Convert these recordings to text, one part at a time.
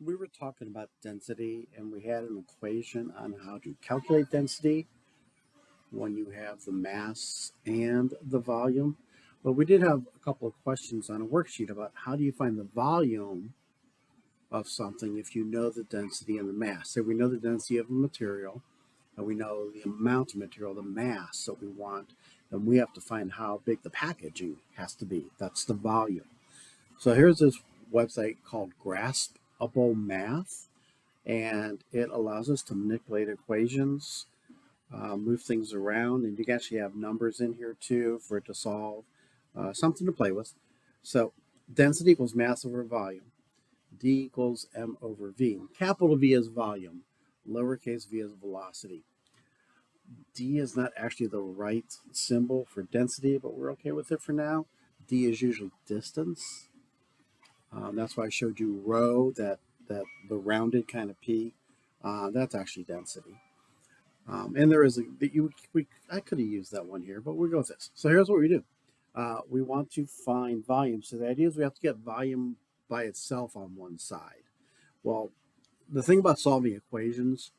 We were talking about density and we had an equation on how to calculate density when you have the mass and the volume. But we did have a couple of questions on a worksheet about how do you find the volume of something if you know the density and the mass. So we know the density of a material and we know the amount of material, the mass that we want, and we have to find how big the packaging has to be. That's the volume. So here's this website called Graspable Math, and it allows us to manipulate equations, move things around, and you can actually have numbers in here too for it to solve, something to play with. So density equals mass over volume. D equals m over v. Capital V is volume, lowercase v is velocity. D is not actually the right symbol for density, but we're okay with it for now. D is usually distance. That's why I showed you rho, that the rounded kind of P. That's actually density. And there is I could have used that one here, but we'll go with this. So here's what we do. We want to find volume. So the idea is we have to get volume by itself on one side. Well, the thing about solving equations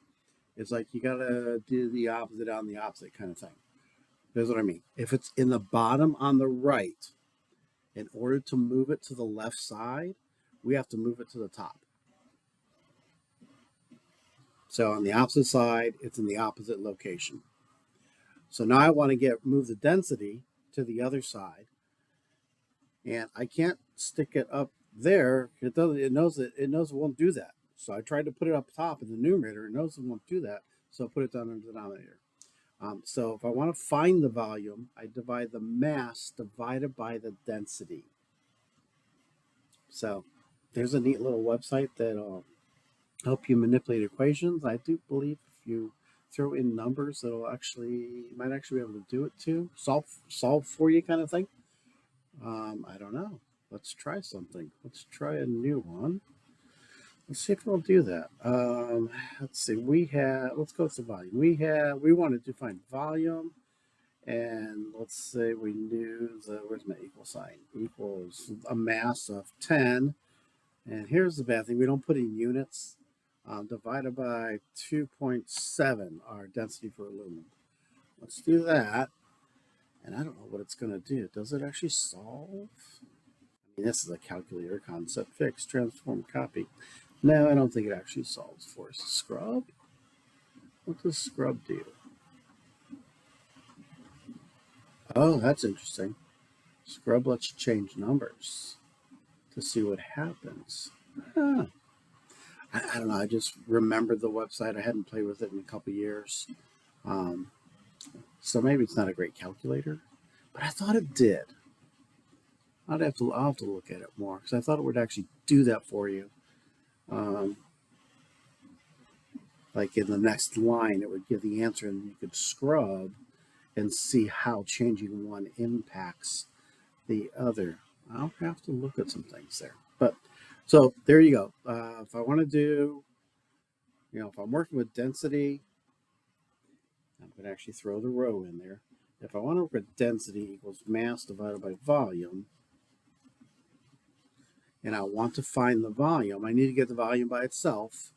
is like you got to do the opposite on the opposite kind of thing. Here's what I mean. If it's in the bottom on the right, in order to move it to the left side, we have to move it to the top. So on the opposite side, it's in the opposite location. So now I want to move the density to the other side, and I can't stick it up there. It doesn't. It knows it won't do that. So I tried to put it up top in the numerator. It knows it won't do that. So I'll put it down in the denominator. So if I want to find the volume, I divide the mass divided by the density. So there's a neat little website that'll help you manipulate equations. I do believe if you throw in numbers, you might actually be able to do it too. Solve for you kind of thing. I don't know. Let's try something. Let's try a new one. Let's see if we'll do that. Let's see. Let's go to volume. We wanted to find volume, and let's say we knew where's my equal sign? Equals a mass of 10. And here's the bad thing. We don't put in units. Divided by 2.7, our density for aluminum. Let's do that. And I don't know what it's going to do. Does it actually solve? I mean, this is a calculator concept. Fix, transform, copy. No, I don't think it actually solves for us. Scrub? What does scrub do? Oh, that's interesting. Scrub lets you change numbers to see what happens. Huh. I don't know. I just remembered the website. I hadn't played with it in a couple years. So maybe it's not a great calculator, but I thought it did. I'll have to look at it more because I thought it would actually do that for you. Like in the next line, it would give the answer and you could scrub and see how changing one impacts the other. I'll have to look at some things there. But so there you go. If I want to do, if I'm working with density, I'm going to actually throw the rho in there. If I want to work with density equals mass divided by volume, and I want to find the volume, I need to get the volume by itself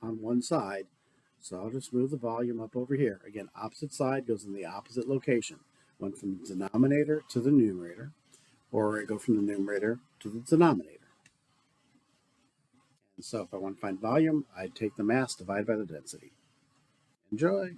on one side. So I'll just move the volume up over here. Again, opposite side goes in the opposite location. Went from the denominator to the numerator, or I go from the numerator to the denominator. And so if I want to find volume, I take the mass divided by the density. Enjoy.